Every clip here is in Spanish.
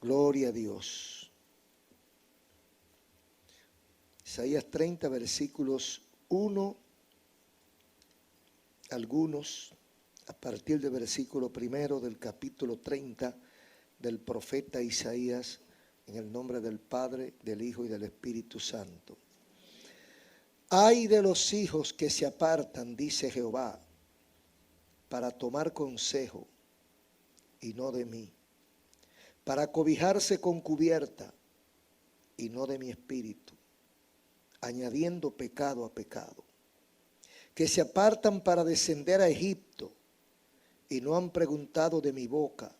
Gloria a Dios. Isaías 30, versículos 1, algunos a partir del versículo 1 del capítulo 30 del profeta Isaías, en el nombre del Padre, del Hijo y del Espíritu Santo. Ay de los hijos que se apartan, dice Jehová, para tomar consejo y no de mí, para cobijarse con cubierta y no de mi espíritu, añadiendo pecado a pecado, que se apartan para descender a Egipto y no han preguntado de mi boca,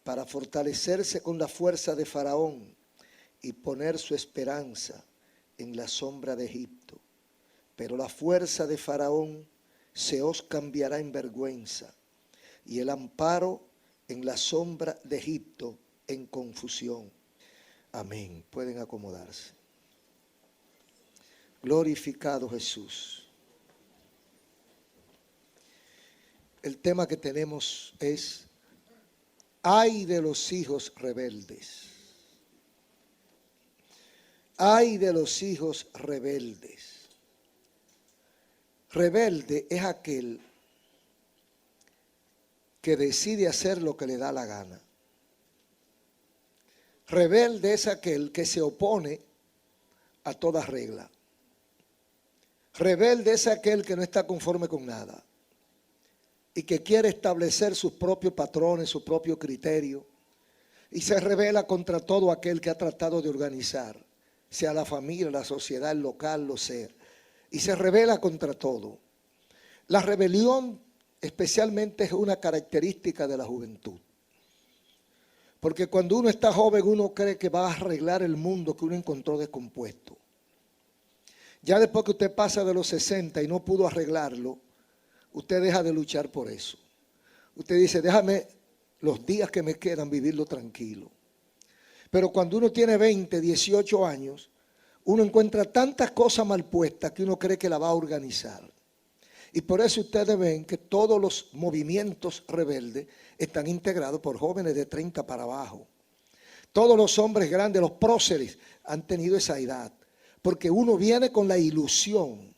para fortalecerse con la fuerza de Faraón y poner su esperanza en la sombra de Egipto. Pero la fuerza de Faraón se os cambiará en vergüenza y el amparo en la sombra de Egipto en confusión. Amén. Pueden acomodarse. Glorificado Jesús. El tema que tenemos es: ay de los hijos rebeldes. Ay de los hijos rebeldes. Rebelde es aquel que decide hacer lo que le da la gana. Rebelde es aquel que se opone a toda regla. Rebelde es aquel que no está conforme con nada y que quiere establecer sus propios patrones, su propio criterio, y se rebela contra todo aquel que ha tratado de organizar, sea la familia, la sociedad, el local, lo sea, y se rebela contra todo. La rebelión especialmente es una característica de la juventud, porque cuando uno está joven uno cree que va a arreglar el mundo que uno encontró descompuesto. Ya después que usted pasa de los 60 y no pudo arreglarlo, usted deja de luchar por eso. Usted dice, déjame los días que me quedan vivirlo tranquilo. Pero cuando uno tiene 20, 18 años, uno encuentra tantas cosas mal puestas que uno cree que la va a organizar. Y por eso ustedes ven que todos los movimientos rebeldes están integrados por jóvenes de 30 para abajo. Todos los hombres grandes, los próceres, han tenido esa edad. Porque uno viene con la ilusión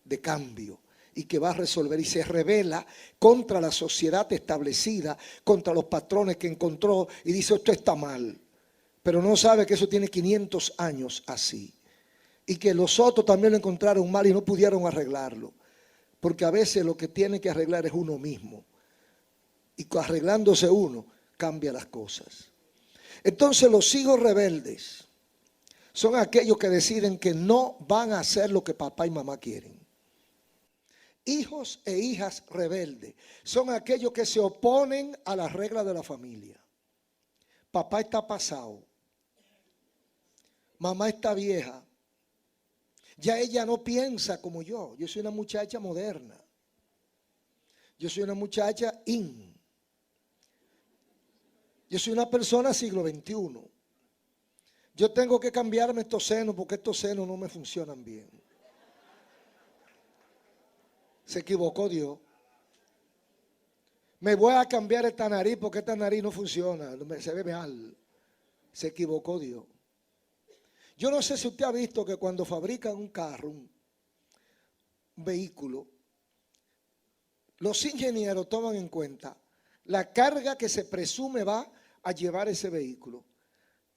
de cambio y que va a resolver y se rebela contra la sociedad establecida, contra los patrones que encontró y dice esto está mal. Pero no sabe que eso tiene 500 años así y que los otros también lo encontraron mal y no pudieron arreglarlo. Porque a veces lo que tiene que arreglar es uno mismo y arreglándose uno cambia las cosas. Entonces los hijos rebeldes son aquellos que deciden que no van a hacer lo que papá y mamá quieren. Hijos e hijas rebeldes son aquellos que se oponen a las reglas de la familia. Papá está pasado. Mamá está vieja. Ya ella no piensa como yo. Yo soy una muchacha moderna. Yo soy una muchacha in. Yo soy una persona siglo XXI. Yo tengo que cambiarme estos senos porque estos senos no me funcionan bien. Se equivocó Dios. Me voy a cambiar esta nariz porque esta nariz no funciona, se ve mal. Se equivocó Dios. Yo no sé si usted ha visto que cuando fabrican un carro, un vehículo, los ingenieros toman en cuenta la carga que se presume va a llevar ese vehículo.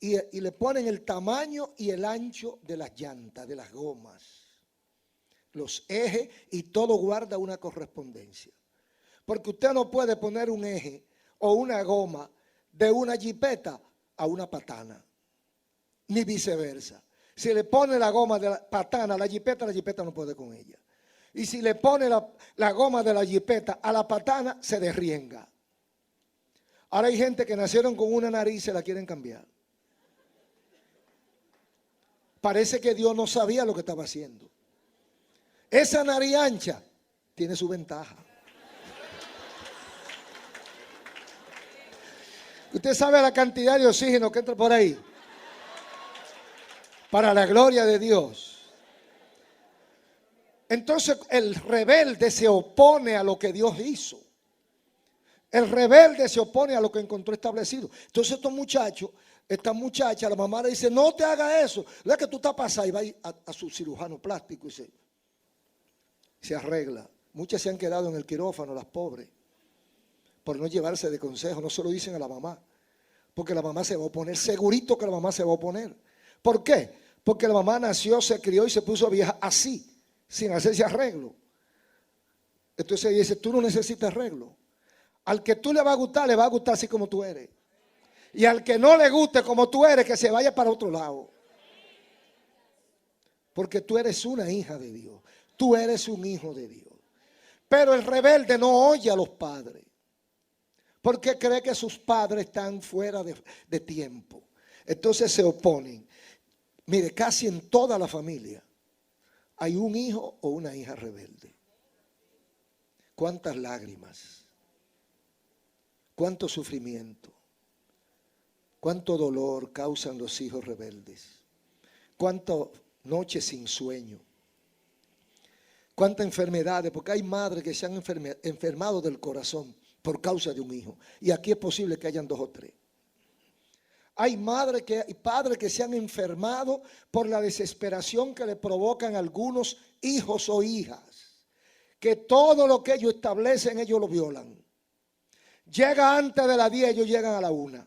Y le ponen el tamaño y el ancho de las llantas, de las gomas, los ejes y todo guarda una correspondencia. Porque usted no puede poner un eje o una goma de una jipeta a una patana, ni viceversa. Si le pone la goma de la patana a la jipeta no puede con ella. Y si le pone la goma de la jipeta a la patana, se derrienga. Ahora hay gente que nacieron con una nariz y se la quieren cambiar. Parece que Dios no sabía lo que estaba haciendo. Esa nariz ancha tiene su ventaja. Usted sabe la cantidad de oxígeno que entra por ahí. Para la gloria de Dios. Entonces el rebelde se opone a lo que Dios hizo. El rebelde se opone a lo que encontró establecido. Entonces estos muchachos, esta muchacha, la mamá le dice, no te haga eso. Es que tú estás pasada y va a su cirujano plástico y se arregla. Muchas se han quedado en el quirófano, las pobres, por no llevarse de consejo. No se lo dicen a la mamá, porque la mamá se va a oponer. Segurito que la mamá se va a oponer. ¿Por qué? Porque la mamá nació, se crió y se puso vieja así, sin hacerse arreglo. Entonces ella dice, tú no necesitas arreglo. Al que tú le va a gustar así como tú eres. Y al que no le guste como tú eres, que se vaya para otro lado. Porque tú eres una hija de Dios. Tú eres un hijo de Dios. Pero el rebelde no oye a los padres. Porque cree que sus padres están fuera de tiempo. Entonces se oponen. Mire, casi en toda la familia hay un hijo o una hija rebelde. ¿Cuántas lágrimas? ¿Cuánto sufrimiento? ¿Cuánto dolor causan los hijos rebeldes? ¿Cuántas noches sin sueño? ¿Cuántas enfermedades? Porque hay madres que se han enfermado del corazón por causa de un hijo. Y aquí es posible que hayan 2 o 3. Hay madres y padres que se han enfermado por la desesperación que le provocan algunos hijos o hijas. Que todo lo que ellos establecen, ellos lo violan. Llega antes de las 10, ellos llegan a la 1.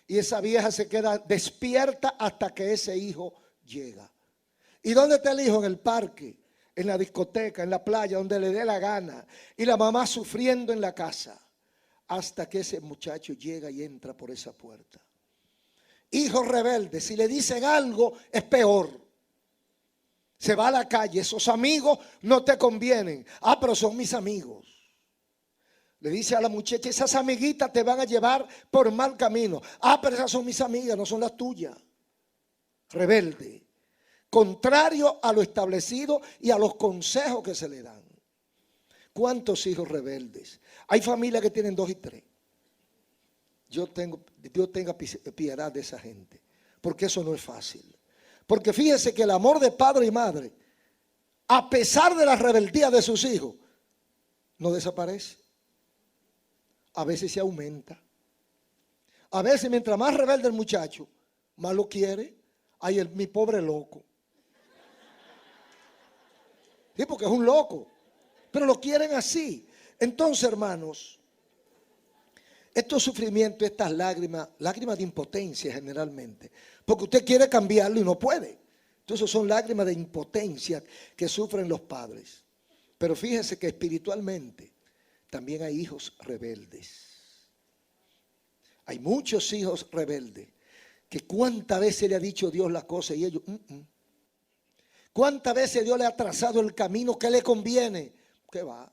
Y esa vieja se queda despierta hasta que ese hijo llega. ¿Y dónde está el hijo? En el parque, en la discoteca, en la playa, donde le dé la gana. Y la mamá sufriendo en la casa. Hasta que ese muchacho llega y entra por esa puerta. Hijo rebelde, si le dicen algo, es peor. Se va a la calle, esos amigos no te convienen. Ah, pero son mis amigos. Le dice a la muchacha, esas amiguitas te van a llevar por mal camino. Ah, pero esas son mis amigas, no son las tuyas. Rebelde. Contrario a lo establecido y a los consejos que se le dan. ¿Cuántos hijos rebeldes? Hay familias que tienen 2 y 3. Dios tenga piedad de esa gente. Porque eso no es fácil. Porque fíjese que el amor de padre y madre, a pesar de la rebeldía de sus hijos, no desaparece. A veces se aumenta. A veces mientras más rebelde el muchacho, más lo quiere. Ay, mi pobre loco. Sí, porque es un loco. Pero lo quieren así. Entonces, hermanos, estos sufrimientos, estas lágrimas de impotencia generalmente, porque usted quiere cambiarlo y no puede. Entonces son lágrimas de impotencia que sufren los padres. Pero fíjese que espiritualmente también hay hijos rebeldes. Hay muchos hijos rebeldes que cuántas veces le ha dicho Dios las cosas y ellos, cuántas veces Dios le ha trazado el camino que le conviene. ¿Qué va?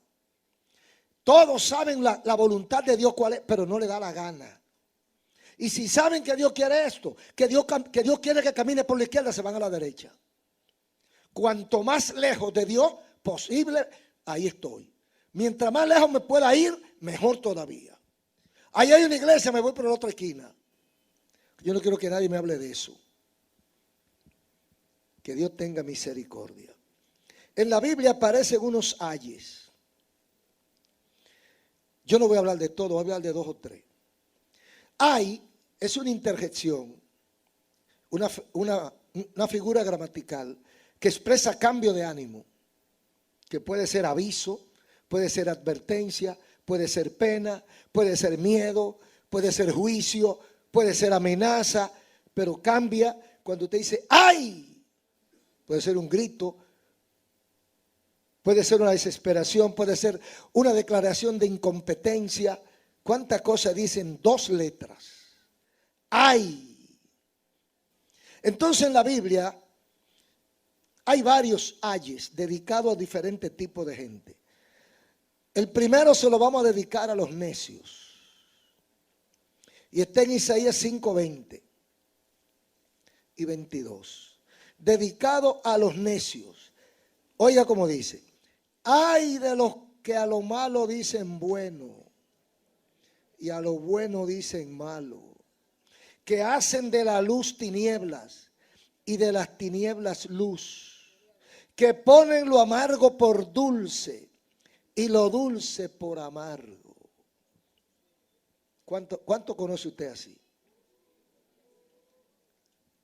Todos saben la voluntad de Dios cuál es, pero no le da la gana. Y si saben que Dios quiere esto, que Dios quiere que camine por la izquierda, se van a la derecha. Cuanto más lejos de Dios posible, ahí estoy. Mientras más lejos me pueda ir, mejor todavía. Ahí hay una iglesia, me voy por la otra esquina. Yo no quiero que nadie me hable de eso. Que Dios tenga misericordia. En la Biblia aparecen unos ayes. Yo no voy a hablar de todo, voy a hablar de 2 o 3. Ay es una interjección, una figura gramatical que expresa cambio de ánimo, que puede ser aviso, puede ser advertencia, puede ser pena, puede ser miedo, puede ser juicio, puede ser amenaza, pero cambia cuando usted dice ¡ay! Puede ser un grito, puede ser una desesperación, puede ser una declaración de incompetencia. ¿Cuántas cosas dicen 2 letras? ¡Ay! Entonces en la Biblia hay varios ayes dedicados a diferentes tipos de gente. El primero se lo vamos a dedicar a los necios. Y está en Isaías 5:20 y 22. Dedicado a los necios. Oiga cómo dice. Ay de los que a lo malo dicen bueno y a lo bueno dicen malo. Que hacen de la luz tinieblas y de las tinieblas luz. Que ponen lo amargo por dulce y lo dulce por amargo. ¿Cuánto conoce usted así?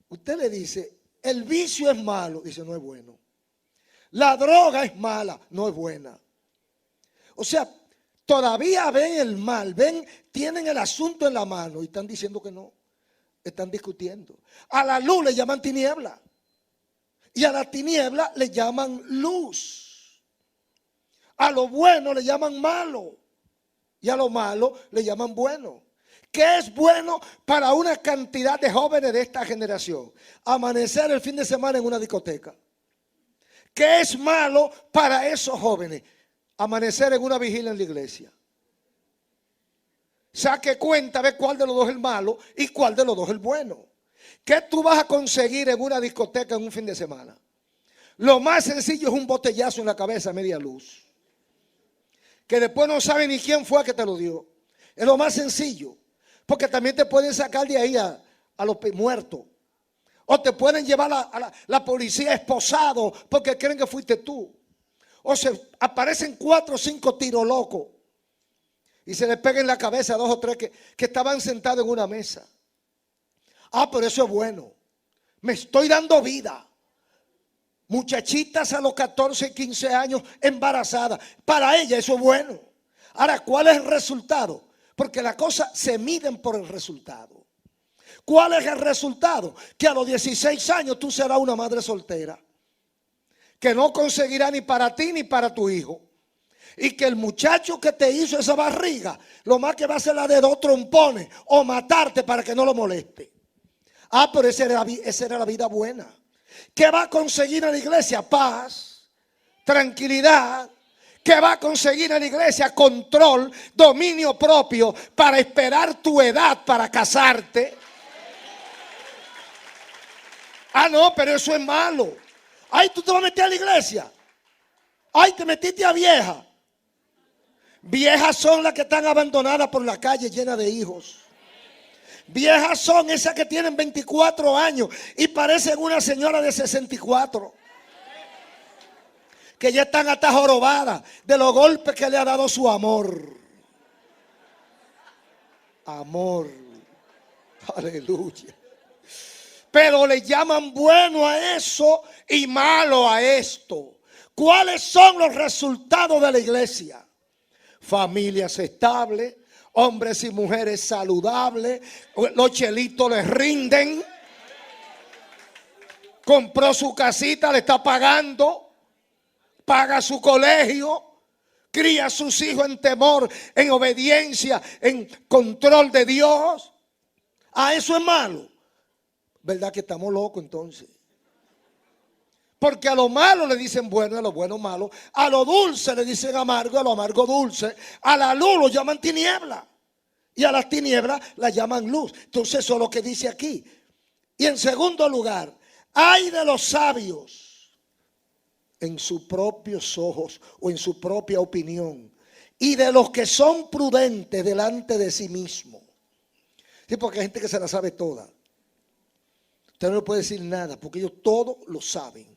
Usted le dice, el vicio es malo, dice, no es bueno. La droga es mala, no es buena. O sea, todavía ven el mal, tienen el asunto en la mano y están diciendo que no. Están discutiendo. A la luz le llaman tiniebla y a la tiniebla le llaman luz. A lo bueno le llaman malo y a lo malo le llaman bueno. ¿Qué es bueno para una cantidad de jóvenes de esta generación? Amanecer el fin de semana en una discoteca. ¿Qué es malo para esos jóvenes? Amanecer en una vigilia en la iglesia. Saque cuenta, ve cuál de los dos es el malo y cuál de los dos es el bueno. ¿Qué tú vas a conseguir en una discoteca en un fin de semana? Lo más sencillo es un botellazo en la cabeza a media luz, que después no sabe ni quién fue que te lo dio. Es lo más sencillo. Porque también te pueden sacar de ahí a los muertos. O te pueden llevar a la policía esposado porque creen que fuiste tú. O se aparecen 4 o 5 tiros locos y se les pega en la cabeza a 2 o 3 que estaban sentados en una mesa. Ah, pero eso es bueno. Me estoy dando vida. Muchachitas a los 14, 15 años embarazadas. Para ella eso es bueno. Ahora, ¿cuál es el resultado? Porque las cosas se miden por el resultado. ¿Cuál es el resultado? Que a los 16 años tú serás una madre soltera, que no conseguirá ni para ti ni para tu hijo. Y que el muchacho que te hizo esa barriga, lo más que va a hacer la de 2 trompones o matarte para que no lo moleste. Ah, pero esa era la vida buena. ¿Qué va a conseguir en la iglesia? Paz, tranquilidad. ¿Qué va a conseguir en la iglesia? Control, dominio propio para esperar tu edad para casarte. Ah, no, pero eso es malo. Ay, tú te vas a meter a la iglesia. Ay, te metiste a vieja. Viejas son las que están abandonadas por la calle llenas de hijos. Viejas son esas que tienen 24 años y parecen una señora de 64. Que ya están hasta jorobadas de los golpes que le ha dado su amor. Amor. Aleluya. Pero le llaman bueno a eso y malo a esto. ¿Cuáles son los resultados de la iglesia? Familias estables, hombres y mujeres saludables, los chelitos les rinden. Compró su casita, le está pagando. Paga su colegio, cría a sus hijos en temor, en obediencia, en control de Dios. Ah, eso es malo. ¿Verdad que estamos locos entonces? Porque a lo malo le dicen bueno, a lo bueno malo. A lo dulce le dicen amargo, a lo amargo dulce. A la luz lo llaman tiniebla. Y a las tinieblas la llaman luz. Entonces eso es lo que dice aquí. Y en segundo lugar, ay de los sabios en sus propios ojos o en su propia opinión, y de los que son prudentes delante de sí mismo. Sí, porque hay gente que se la sabe toda. Usted no le puede decir nada porque ellos todo lo saben.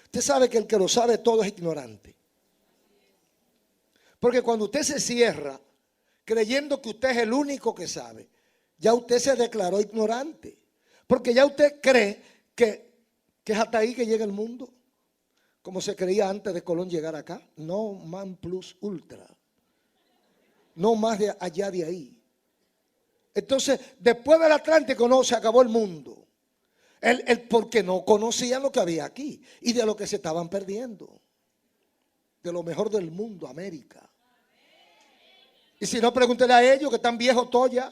Usted sabe que el que lo sabe todo es ignorante. Porque cuando usted se cierra creyendo que usted es el único que sabe, ya usted se declaró ignorante. Porque ya usted cree que es hasta ahí que llega el mundo. Como se creía antes de Colón llegar acá. No man plus ultra. No más de allá de ahí. Entonces, después del Atlántico no, se acabó el mundo. Porque no conocían lo que había aquí y de lo que se estaban perdiendo. De lo mejor del mundo, América. Y si no, pregúntele a ellos que están viejos todos ya.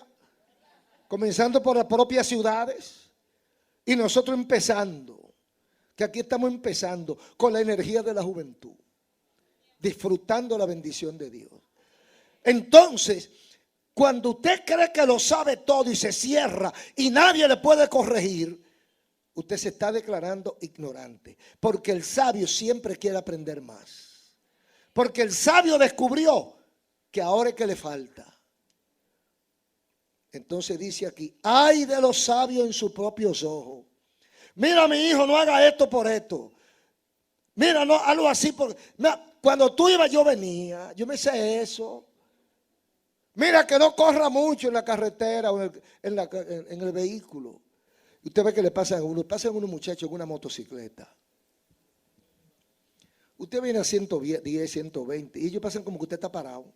Comenzando por las propias ciudades. Y nosotros empezando. Que aquí estamos empezando con la energía de la juventud, disfrutando la bendición de Dios. Entonces, cuando usted cree que lo sabe todo y se cierra y nadie le puede corregir, usted se está declarando ignorante. Porque el sabio siempre quiere aprender más. Porque el sabio descubrió que ahora es que le falta. Entonces dice aquí, ay de los sabios en sus propios ojos. Mira, mi hijo, no haga esto por esto. Mira, no, hazlo así. Cuando tú ibas, yo venía. Yo me sé eso. Mira que no corra mucho en la carretera o en el vehículo. Y usted ve que le pasan a unos muchachos en una motocicleta. Usted viene a 110, 120 y ellos pasan como que usted está parado.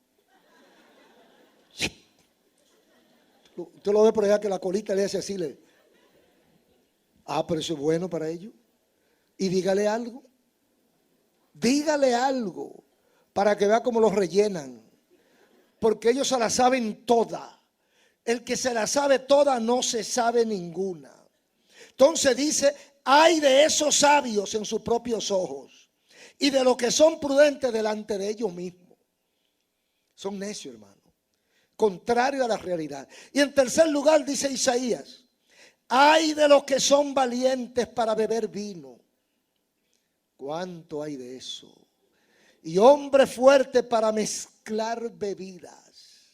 Usted lo ve por allá que la colita le hace así. Pero eso es bueno para ellos. Y dígale algo. Dígale algo para que vea cómo los rellenan. Porque ellos se la saben toda. El que se la sabe toda no se sabe ninguna. Entonces dice, ay de esos sabios en sus propios ojos y de los que son prudentes delante de ellos mismos. Son necios, hermano. Contrario a la realidad. Y en tercer lugar dice Isaías, ay de los que son valientes para beber vino. ¿Cuánto hay de eso? Y hombre fuerte para mezclar bebidas.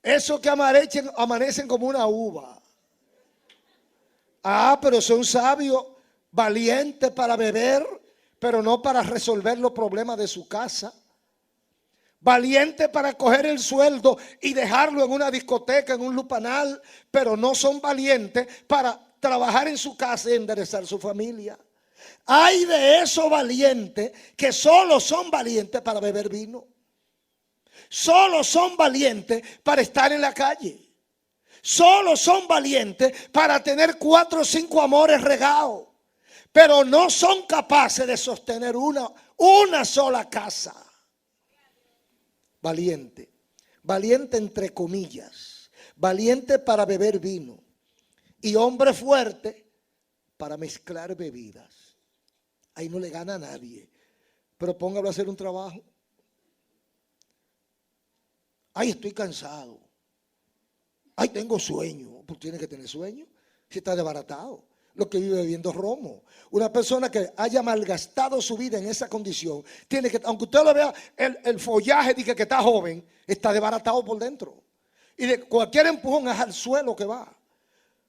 Esos que amanecen como una uva. Pero son sabios, valientes para beber, pero no para resolver los problemas de su casa. Valientes para coger el sueldo y dejarlo en una discoteca, en un lupanal, pero no son valientes para trabajar en su casa y enderezar su familia. Hay de esos valientes que solo son valientes para beber vino. Solo son valientes para estar en la calle. Solo son valientes para tener 4 o 5 amores regados. Pero no son capaces de sostener una sola casa. Valiente. Valiente entre comillas. Valiente para beber vino. Y hombre fuerte para mezclar bebidas. Ahí no le gana a nadie. Pero póngalo a hacer un trabajo. Ay, estoy cansado. Ay, tengo sueño. Pues tiene que tener sueño. Si está desbaratado. Lo que vive bebiendo romo. Una persona que haya malgastado su vida en esa condición, tiene que, aunque usted lo vea, el follaje dice que está joven, está desbaratado por dentro. Y de cualquier empujón es al suelo que va.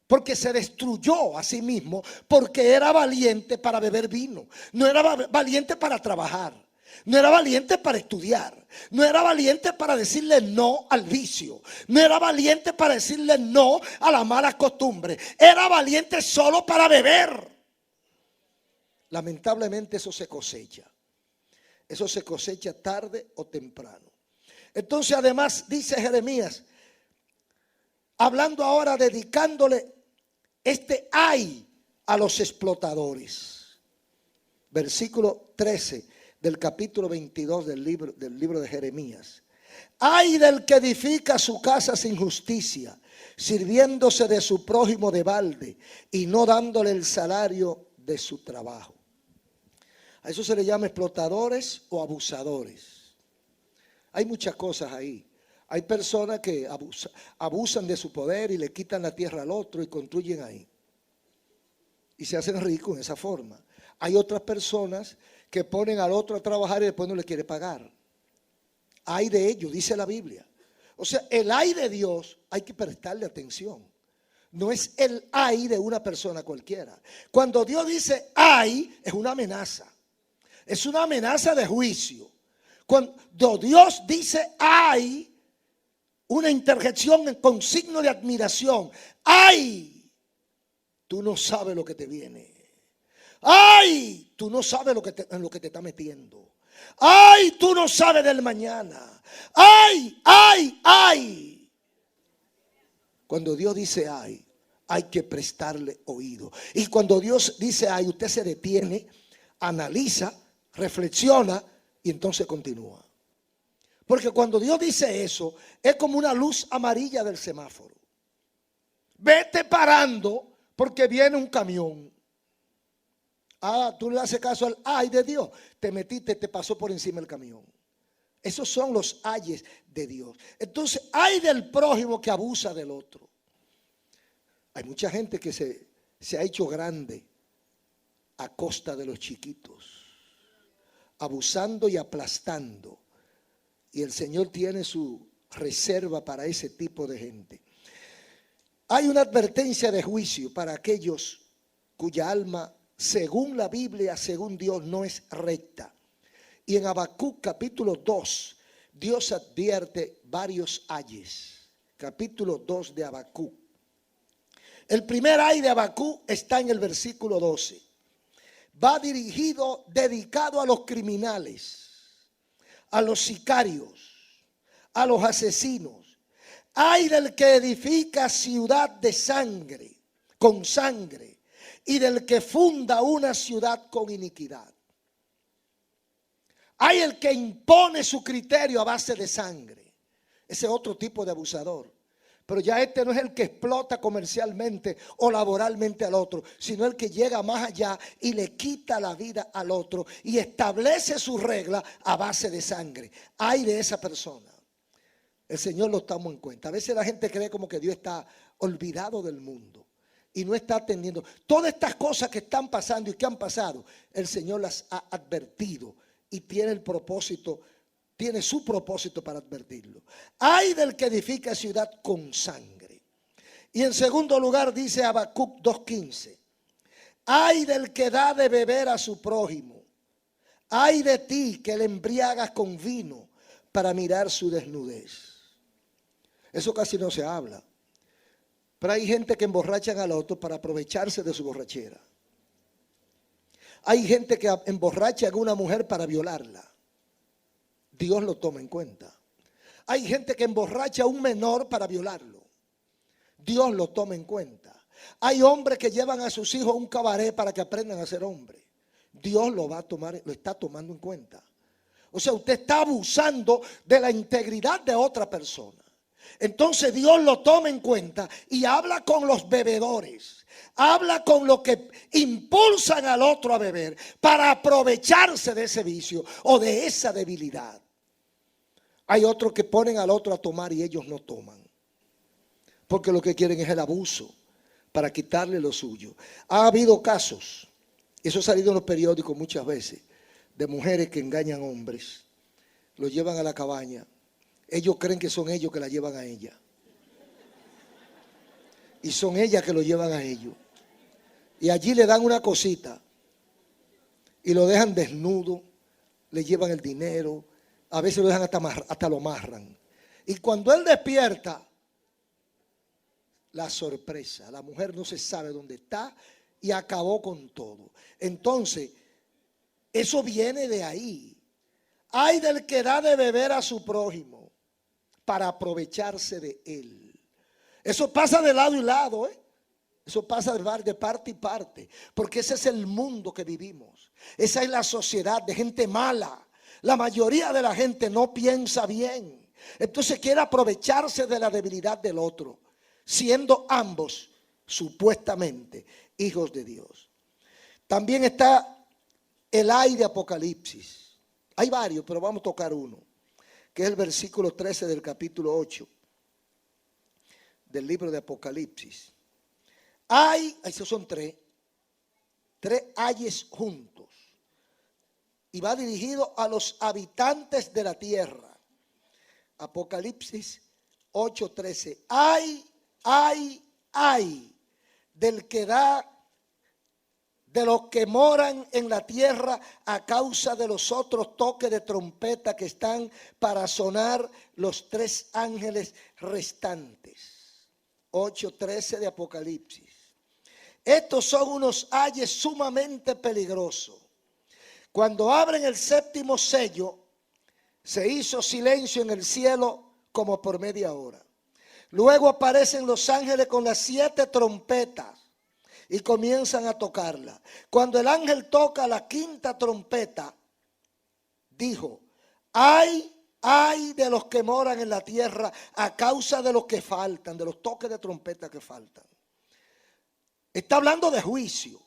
Porque se destruyó a sí mismo, porque era valiente para beber vino. No era valiente para trabajar. No era valiente para estudiar. No era valiente para decirle no al vicio. No era valiente para decirle no a las malas costumbres. Era valiente solo para beber. Lamentablemente eso se cosecha. Eso se cosecha tarde o temprano. Entonces además dice Jeremías, hablando ahora, dedicándole este ay a los explotadores. Versículo 13 del capítulo 22 del libro de Jeremías. Ay del que edifica su casa sin justicia, sirviéndose de su prójimo de balde y no dándole el salario de su trabajo. A eso se le llama explotadores o abusadores. Hay muchas cosas ahí. Hay personas que abusan de su poder y le quitan la tierra al otro y construyen ahí. Y se hacen ricos en esa forma. Hay otras personas que ponen al otro a trabajar y después no le quiere pagar. Hay de ellos, dice la Biblia. O sea, el ay de Dios hay que prestarle atención. No es el ay de una persona cualquiera. Cuando Dios dice ay, es una amenaza. Es una amenaza de juicio. Cuando Dios dice ay, una interjección con signo de admiración. Ay, tú no sabes lo que te viene. Ay, tú no sabes en lo que te está metiendo. Ay, tú no sabes del mañana. Ay, ay, ay. Cuando Dios dice ay, hay que prestarle oído. Y cuando Dios dice ay, usted se detiene, analiza, reflexiona y entonces continúa. Porque cuando Dios dice eso, es como una luz amarilla del semáforo. Vete parando porque viene un camión. Tú le haces caso al ay de Dios. Te metiste, te pasó por encima el camión. Esos son los ayes de Dios. Entonces, ay del prójimo que abusa del otro. Hay mucha gente que se ha hecho grande a costa de los chiquitos, abusando y aplastando. Y el Señor tiene su reserva para ese tipo de gente. Hay una advertencia de juicio para aquellos cuya alma, según la Biblia, según Dios, no es recta. Y en Habacuc capítulo 2, Dios advierte varios ayes. Capítulo 2 de Habacuc. El primer ay de Habacuc está en el versículo 12. Va dirigido, dedicado a los criminales, a los sicarios, a los asesinos. Ay del que edifica ciudad de sangre, con sangre, y del que funda una ciudad con iniquidad. Hay el que impone su criterio a base de sangre. Ese es otro tipo de abusador. Pero ya este no es el que explota comercialmente o laboralmente al otro, sino el que llega más allá y le quita la vida al otro y establece sus reglas a base de sangre. Hay de esa persona. El Señor lo toma en cuenta. A veces la gente cree como que Dios está olvidado del mundo y no está atendiendo. Todas estas cosas que están pasando y que han pasado, el Señor las ha advertido y tiene el propósito, tiene su propósito para advertirlo. Ay del que edifica ciudad con sangre. Y en segundo lugar dice Habacuc 2:15. Ay del que da de beber a su prójimo. Ay de ti que le embriagas con vino para mirar su desnudez. Eso casi no se habla. Pero hay gente que emborrachan al otro para aprovecharse de su borrachera. Hay gente que emborracha a una mujer para violarla. Dios lo toma en cuenta. Hay gente que emborracha a un menor para violarlo. Dios lo toma en cuenta. Hay hombres que llevan a sus hijos a un cabaret para que aprendan a ser hombres. Dios lo va a tomar, lo está tomando en cuenta. O sea, usted está abusando de la integridad de otra persona. Entonces Dios lo toma en cuenta y habla con los bebedores. Habla con los que impulsan al otro a beber para aprovecharse de ese vicio o de esa debilidad. Hay otros que ponen al otro a tomar y ellos no toman, porque lo que quieren es el abuso para quitarle lo suyo. Ha habido casos, eso ha salido en los periódicos muchas veces, de mujeres que engañan hombres, los llevan a la cabaña. Ellos creen que son ellos que la llevan a ella. Y son ellas que lo llevan a ellos. Y allí le dan una cosita. Y lo dejan desnudo. Le llevan el dinero. A veces lo dejan hasta lo amarran. Y cuando él despierta, la sorpresa. La mujer no se sabe dónde está y acabó con todo. Entonces, eso viene de ahí. Ay del que da de beber a su prójimo para aprovecharse de él. Eso pasa de lado y lado, Eso pasa de parte y parte, porque ese es el mundo que vivimos. Esa es la sociedad de gente mala. La mayoría de la gente no piensa bien. Entonces quiere aprovecharse de la debilidad del otro, siendo ambos supuestamente hijos de Dios. También está el ay de Apocalipsis. Hay varios, pero vamos a tocar uno, que es el versículo 13 del capítulo 8 del libro de Apocalipsis. Hay, esos son tres ayes juntos. Y va dirigido a los habitantes de la tierra. Apocalipsis 8:13. Ay del que da de los que moran en la tierra a causa de los otros toques de trompeta que están para sonar los 3 ángeles restantes. 8:13 de Apocalipsis. Estos son unos ayes sumamente peligrosos. Cuando abren el 7º sello, se hizo silencio en el cielo como por media hora. Luego aparecen los ángeles con las 7 trompetas y comienzan a tocarla. Cuando el ángel toca la 5ª trompeta, dijo: ay de los que moran en la tierra a causa de los que faltan, de los toques de trompeta que faltan. Está hablando de juicio.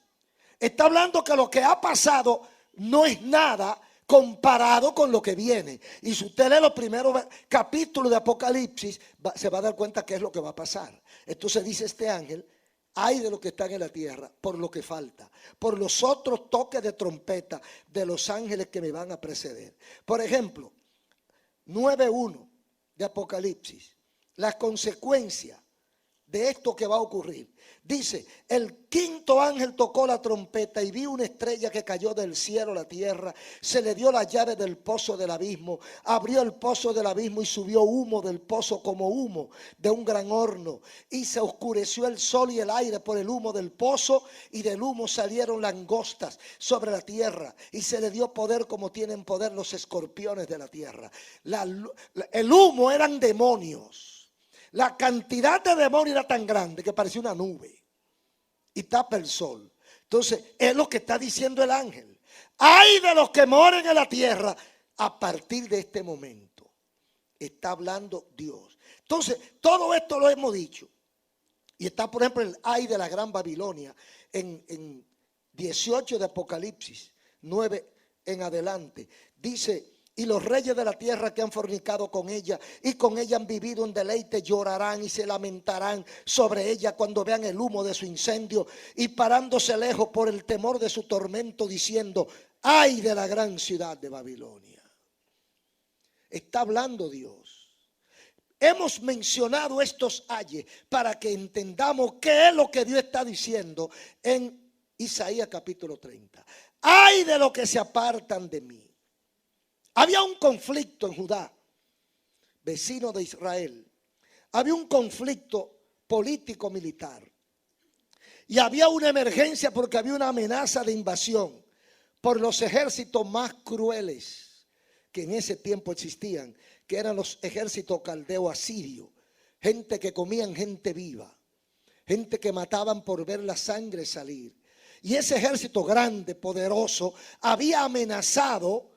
Está hablando que lo que ha pasado no es nada comparado con lo que viene. Y si usted lee los primeros capítulos de Apocalipsis, se va a dar cuenta qué es lo que va a pasar. Entonces dice este ángel: ay de los que están en la tierra por lo que falta, por los otros toques de trompeta de los ángeles que me van a preceder. Por ejemplo, 9:1 de Apocalipsis, las consecuencias de esto que va a ocurrir. Dice, el quinto ángel tocó la trompeta y vi una estrella que cayó del cielo a la tierra. Se le dio la llave del pozo del abismo. Abrió el pozo del abismo y subió humo del pozo como humo de un gran horno. Y se oscureció el sol y el aire por el humo del pozo, y del humo salieron langostas sobre la tierra. Y se le dio poder como tienen poder los escorpiones de la tierra. El humo eran demonios. La cantidad de demonios era tan grande que parecía una nube y tapa el sol. Entonces es lo que está diciendo el ángel. Ay de los que moren en la tierra a partir de este momento. Está hablando Dios. Entonces todo esto lo hemos dicho. Y está por ejemplo el ay de la gran Babilonia en 18 de Apocalipsis 9 en adelante. Dice: y los reyes de la tierra que han fornicado con ella y con ella han vivido en deleite llorarán y se lamentarán sobre ella cuando vean el humo de su incendio, y parándose lejos por el temor de su tormento, diciendo: ay de la gran ciudad de Babilonia. Está hablando Dios. Hemos mencionado estos ayes para que entendamos qué es lo que Dios está diciendo en Isaías capítulo 30. Ay de los que se apartan de mí. Había un conflicto en Judá, vecino de Israel. Había un conflicto político-militar. Y había una emergencia porque había una amenaza de invasión por los ejércitos más crueles que en ese tiempo existían, que eran los ejércitos caldeo asirio. Gente que comían gente viva, gente que mataban por ver la sangre salir. Y ese ejército grande, poderoso, había amenazado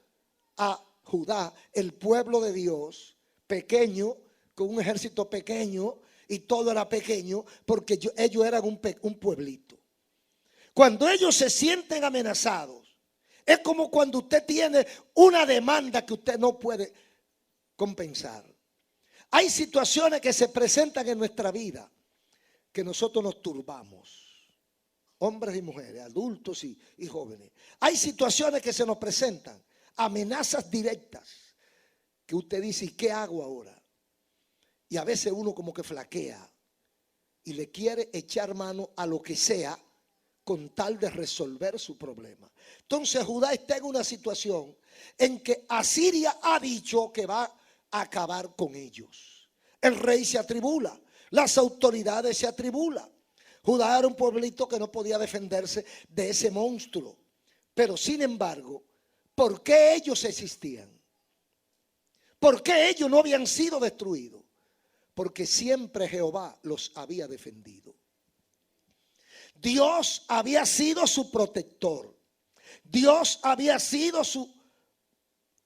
a Judá, el pueblo de Dios, pequeño, con un ejército pequeño, y todo era pequeño porque ellos eran un pueblito. Cuando ellos se sienten amenazados, es como cuando usted tiene una demanda que usted no puede compensar. Hay situaciones que se presentan en nuestra vida que nosotros nos turbamos, hombres y mujeres, adultos y jóvenes. Hay situaciones que se nos presentan, amenazas directas, que usted dice: ¿y qué hago ahora? Y a veces uno como que flaquea y le quiere echar mano a lo que sea con tal de resolver su problema. Entonces Judá está en una situación en que Asiria ha dicho que va a acabar con ellos. El rey se atribula, las autoridades se atribulan. Judá era un pueblito que no podía defenderse de ese monstruo. Pero sin embargo, ¿por qué ellos existían? ¿Por qué ellos no habían sido destruidos? Porque siempre Jehová los había defendido. Dios había sido su protector. Dios había sido su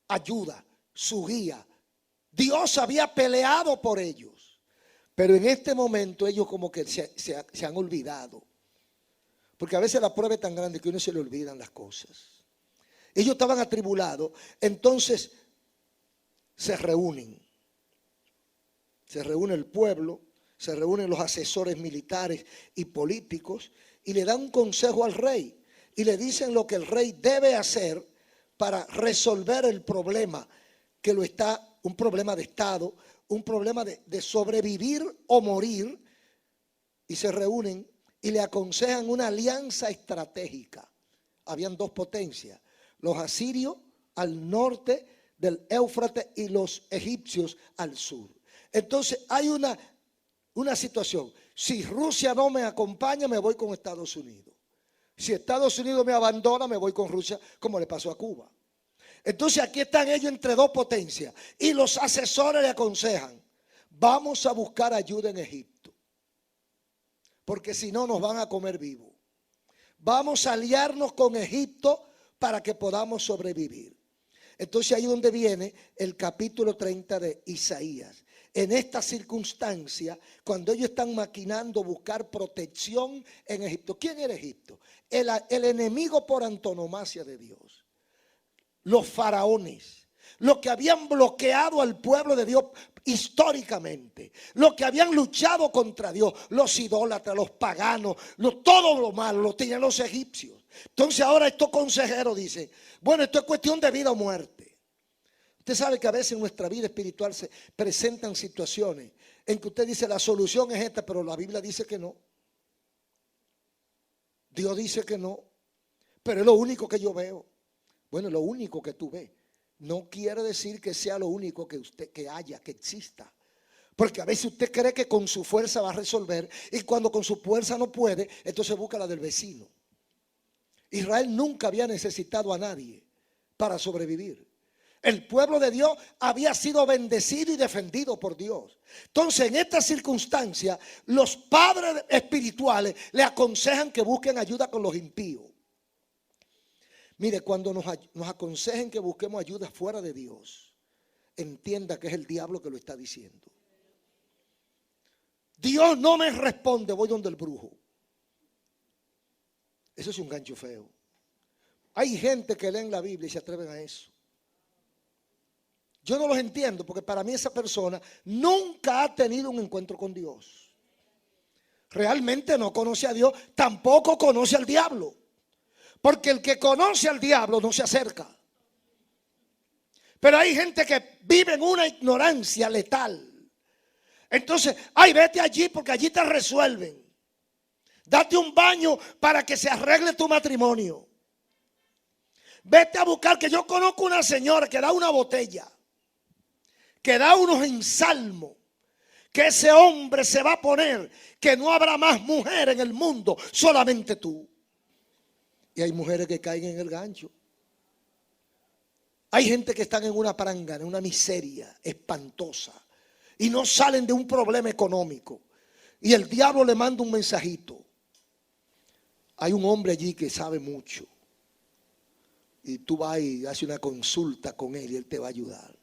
ayuda, su guía. Dios había peleado por ellos. Pero en este momento ellos como que se han olvidado. Porque a veces la prueba es tan grande que a uno se le olvidan las cosas. Ellos estaban atribulados, entonces se reúnen. Se reúne el pueblo, se reúnen los asesores militares y políticos y le dan un consejo al rey. Y le dicen lo que el rey debe hacer para resolver el problema, que lo está, un problema de Estado, un problema de sobrevivir o morir. Y se reúnen y le aconsejan una alianza estratégica. Habían dos potencias: los asirios al norte del Éufrates y los egipcios al sur. Entonces hay una situación. Si Rusia no me acompaña, me voy con Estados Unidos. Si Estados Unidos me abandona, me voy con Rusia, como le pasó a Cuba. Entonces aquí están ellos entre dos potencias y los asesores le aconsejan: vamos a buscar ayuda en Egipto, porque si no nos van a comer vivos. Vamos a aliarnos con Egipto para que podamos sobrevivir. Entonces ahí es donde viene el capítulo 30 de Isaías. En esta circunstancia, cuando ellos están maquinando buscar protección en Egipto. ¿Quién era Egipto? El enemigo por antonomasia de Dios. Los faraones, los que habían bloqueado al pueblo de Dios históricamente, los que habían luchado contra Dios, los idólatras, los paganos, todo lo malo lo tenían los egipcios. Entonces ahora estos consejeros dicen: bueno, esto es cuestión de vida o muerte. Usted sabe que a veces en nuestra vida espiritual se presentan situaciones en que usted dice la solución es esta, pero la Biblia dice que no. Dios dice que no, pero es lo único que yo veo. Bueno, lo único que tú ves no quiere decir que sea lo único que que exista. Porque a veces usted cree que con su fuerza va a resolver, y cuando con su fuerza no puede, entonces busca la del vecino. Israel nunca había necesitado a nadie para sobrevivir. El pueblo de Dios había sido bendecido y defendido por Dios. Entonces, en esta circunstancia, los padres espirituales le aconsejan que busquen ayuda con los impíos. Mire, cuando nos aconsejen que busquemos ayuda fuera de Dios, entienda que es el diablo que lo está diciendo. Dios no me responde, voy donde el brujo. Eso es un gancho feo. Hay gente que leen la Biblia y se atreven a eso. Yo no los entiendo, porque para mí esa persona nunca ha tenido un encuentro con Dios. Realmente no conoce a Dios, tampoco conoce al diablo. Porque el que conoce al diablo no se acerca. Pero hay gente que vive en una ignorancia letal. Entonces, ay, vete allí porque allí te resuelven. Date un baño para que se arregle tu matrimonio. Vete a buscar, que yo conozco una señora que da una botella, que da unos ensalmos, que ese hombre se va a poner, que no habrá más mujer en el mundo, solamente tú. Y hay mujeres que caen en el gancho. Hay gente que están en una prangana, en una miseria espantosa, y no salen de un problema económico. Y el diablo le manda un mensajito. Hay un hombre allí que sabe mucho. Y tú vas y haces una consulta con él y él te va a ayudar.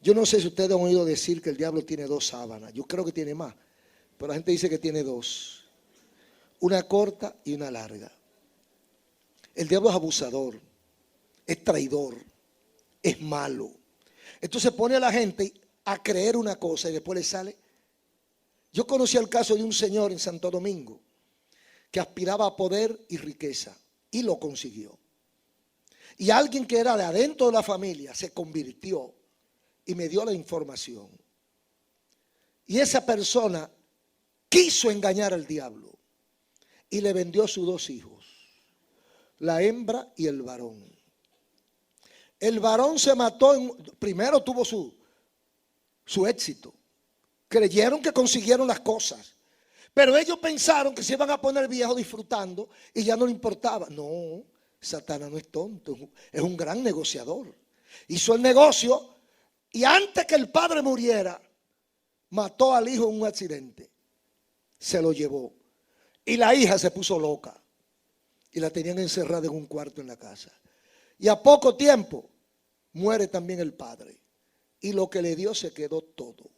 Yo no sé si ustedes han oído decir que el diablo tiene 2 sábanas. Yo creo que tiene más, pero la gente dice que tiene 2. Una corta y una larga. El diablo es abusador, es traidor, es malo. Entonces pone a la gente a creer una cosa y después le sale. Yo conocí el caso de un señor en Santo Domingo que aspiraba a poder y riqueza y lo consiguió. Y alguien que era de adentro de la familia se convirtió y me dio la información. Y esa persona quiso engañar al diablo y le vendió sus 2 hijos, la hembra y el varón. El varón se mató, primero tuvo su éxito. Creyeron que consiguieron las cosas, pero ellos pensaron que se iban a poner viejos disfrutando y ya no le importaba. No, Satanás no es tonto, es un gran negociador. Hizo el negocio y antes que el padre muriera, mató al hijo en un accidente. Se lo llevó. Y la hija se puso loca y la tenían encerrada en un cuarto en la casa. Y a poco tiempo muere también el padre. Y lo que le dio se quedó todo.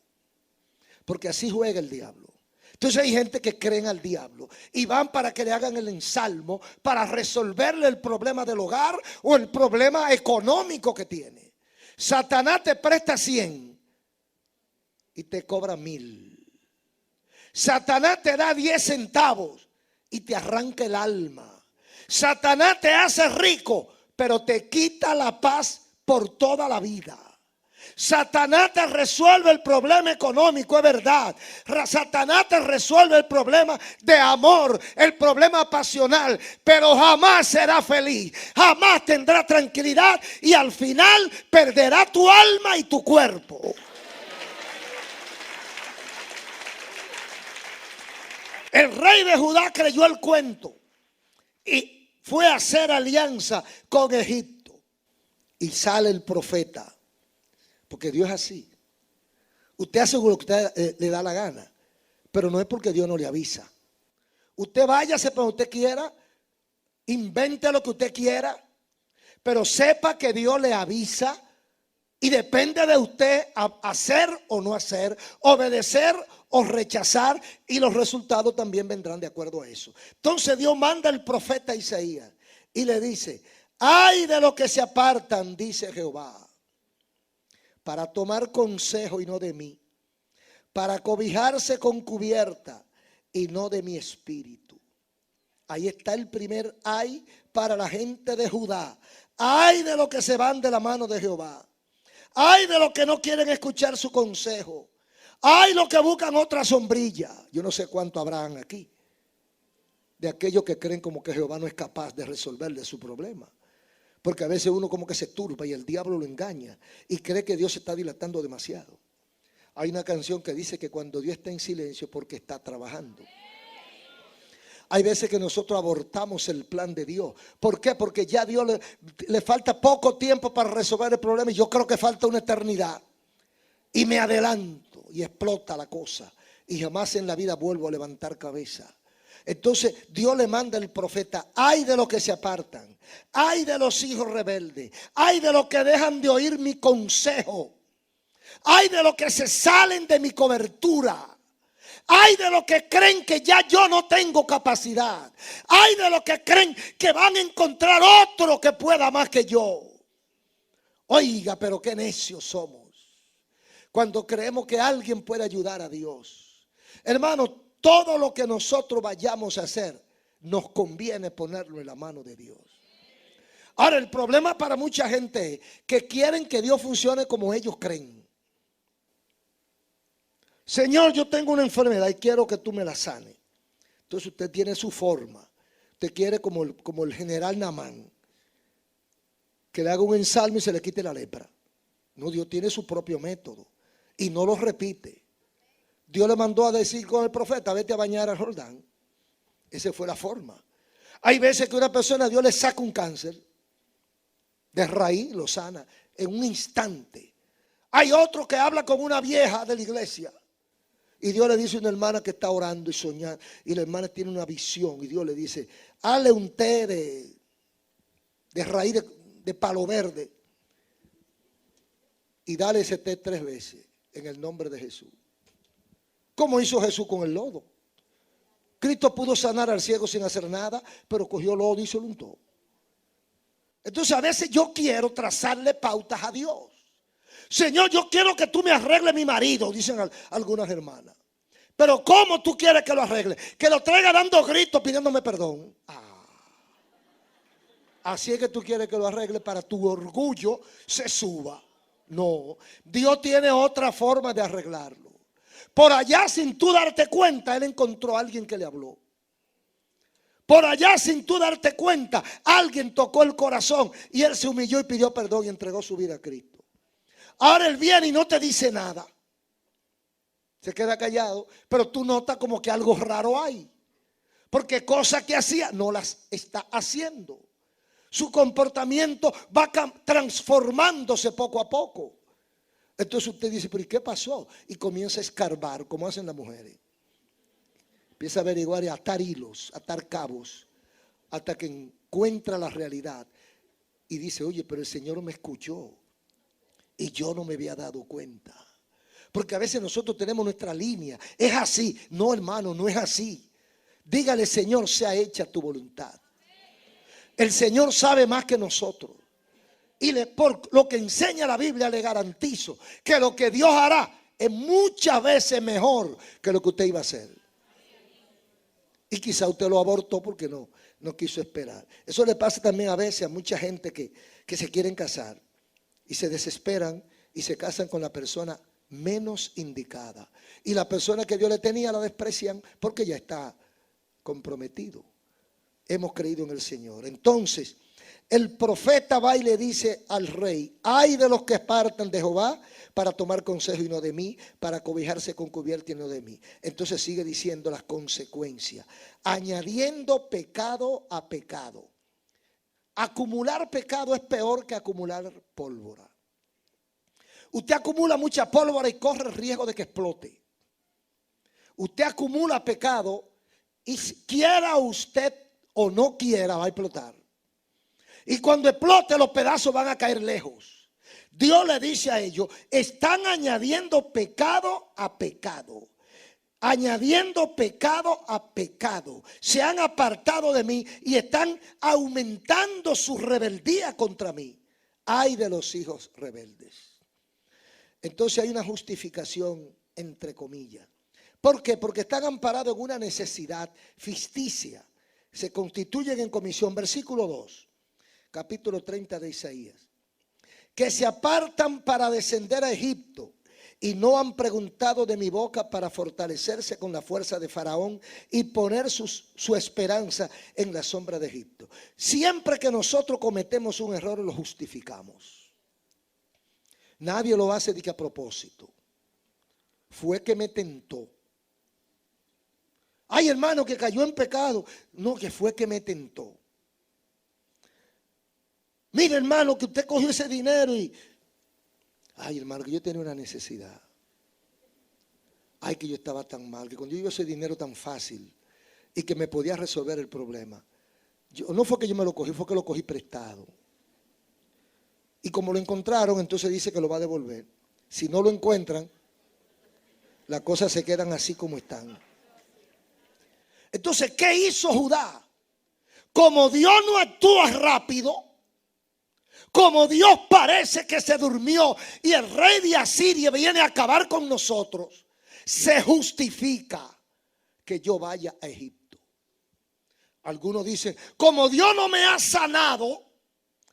Porque así juega el diablo. Entonces hay gente que creen al diablo y van para que le hagan el ensalmo para resolverle el problema del hogar o el problema económico que tiene. Satanás te presta 100 y te cobra 1000. Satanás te da 10 centavos y te arranca el alma. Satanás te hace rico, pero te quita la paz por toda la vida. Satanás te resuelve el problema económico, es verdad. Satanás te resuelve el problema de amor, el problema pasional, pero jamás será feliz, jamás tendrá tranquilidad y al final perderá tu alma y tu cuerpo. El rey de Judá creyó el cuento y fue a hacer alianza con Egipto. Y sale el profeta. Porque Dios es así. Usted hace lo que usted le da la gana, pero no es porque Dios no le avisa. Usted váyase para donde usted quiera, invente lo que usted quiera, pero sepa que Dios le avisa y depende de usted hacer o no hacer, obedecer o rechazar, y los resultados también vendrán de acuerdo a eso. Entonces Dios manda al profeta Isaías y le dice: ay de los que se apartan, dice Jehová, para tomar consejo y no de mí, para cobijarse con cubierta y no de mi espíritu. Ahí está el primer ay para la gente de Judá. Ay de los que se van de la mano de Jehová. Ay de los que no quieren escuchar su consejo. Ay los que buscan otra sombrilla. Yo no sé cuánto habrán aquí de aquellos que creen como que Jehová no es capaz de resolverle su problema. Porque a veces uno como que se turba y el diablo lo engaña y cree que Dios se está dilatando demasiado. Hay una canción que dice que cuando Dios está en silencio porque está trabajando. Hay veces que nosotros abortamos el plan de Dios. ¿Por qué? Porque ya a Dios le falta poco tiempo para resolver el problema y yo creo que falta una eternidad. Y me adelanto y explota la cosa y jamás en la vida vuelvo a levantar cabeza. Entonces Dios le manda el profeta: ay de los que se apartan, ay de los hijos rebeldes, ay de los que dejan de oír mi consejo, ay de los que se salen de mi cobertura, ay de los que creen que ya yo no tengo capacidad, ay de los que creen que van a encontrar otro que pueda más que yo. Oiga, pero qué necios somos cuando creemos que alguien puede ayudar a Dios. Hermanos, todo lo que nosotros vayamos a hacer nos conviene ponerlo en la mano de Dios. Ahora, el problema para mucha gente es que quieren que Dios funcione como ellos creen. Señor, yo tengo una enfermedad y quiero que tú me la sanes. Entonces usted tiene su forma. Usted quiere como el general Naamán, que le haga un ensalmo y se le quite la lepra. No, Dios tiene su propio método y no lo repite. Dios le mandó a decir con el profeta: vete a bañar al Jordán. Esa fue la forma. Hay veces que una persona, Dios le saca un cáncer de raíz, lo sana en un instante. Hay otro que habla con una vieja de la iglesia y Dios le dice a una hermana que está orando y soñando, y la hermana tiene una visión y Dios le dice: hazle un té de raíz de palo verde y dale ese té 3 veces en el nombre de Jesús. ¿Cómo hizo Jesús con el lodo? Cristo pudo sanar al ciego sin hacer nada, pero cogió lodo y se lo untó. Entonces a veces yo quiero trazarle pautas a Dios. Señor, yo quiero que tú me arregles mi marido, dicen algunas hermanas. Pero ¿cómo tú quieres que lo arregle? Que lo traiga dando gritos pidiéndome perdón. Así es que tú quieres que lo arregle para tu orgullo se suba. No, Dios tiene otra forma de arreglarlo. Por allá, sin tú darte cuenta, él encontró a alguien que le habló. Por allá, sin tú darte cuenta, alguien tocó el corazón y él se humilló y pidió perdón y entregó su vida a Cristo. Ahora él viene y no te dice nada. Se queda callado, pero tú notas como que algo raro hay. Porque cosas que hacía no las está haciendo. Su comportamiento va transformándose poco a poco. Entonces usted dice: pero ¿y qué pasó? Y comienza a escarbar, como hacen las mujeres. Empieza a averiguar y a atar hilos, a atar cabos, hasta que encuentra la realidad. Y dice: oye, pero el Señor me escuchó y yo no me había dado cuenta. Porque a veces nosotros tenemos nuestra línea. Es así. No, hermano, no es así. Dígale: Señor, sea hecha tu voluntad. El Señor sabe más que nosotros. Y por lo que enseña la Biblia, le garantizo que lo que Dios hará es muchas veces mejor que lo que usted iba a hacer. Y quizá usted lo abortó porque no quiso esperar. Eso le pasa también a veces a mucha gente que se quieren casar y se desesperan y se casan con la persona menos indicada. Y la persona que Dios le tenía la desprecian porque ya está comprometido. Hemos creído en el Señor. Entonces, el profeta va y le dice al rey: ay de los que apartan de Jehová para tomar consejo y no de mí, para cobijarse con cubierta y no de mí. Entonces sigue diciendo las consecuencias, añadiendo pecado a pecado. Acumular pecado es peor que acumular pólvora. Usted acumula mucha pólvora y corre el riesgo de que explote. Usted acumula pecado y quiera usted o no quiera, va a explotar. Y cuando explote, los pedazos van a caer lejos. Dios le dice a ellos: están añadiendo pecado a pecado. Añadiendo pecado a pecado. Se han apartado de mí y están aumentando su rebeldía contra mí. Ay de los hijos rebeldes. Entonces hay una justificación entre comillas. ¿Por qué? Porque están amparados en una necesidad ficticia. Se constituyen en comisión. Versículo 2, capítulo 30 de Isaías. que se apartan para descender a Egipto y no han preguntado de mi boca para fortalecerse con la fuerza de Faraón y poner su esperanza en la sombra de Egipto. Siempre que nosotros cometemos un error lo justificamos. Nadie lo hace de que a propósito. Fue que me tentó. Ay, hermano, que cayó en pecado. No, que fue que me tentó. Mire, hermano, que usted cogió ese dinero y... Ay, hermano, que yo tenía una necesidad. Ay, que yo estaba tan mal, que cuando yo ese dinero tan fácil y que me podía resolver el problema. No fue que yo me lo cogí, fue que lo cogí prestado. Y como lo encontraron, entonces dice que lo va a devolver. Si no lo encuentran, las cosas se quedan así como están. Entonces, ¿qué hizo Judá? Como Dios no actúa rápido, como Dios parece que se durmió y el rey de Asiria viene a acabar con nosotros, se justifica que yo vaya a Egipto. Algunos dicen, como Dios no me ha sanado,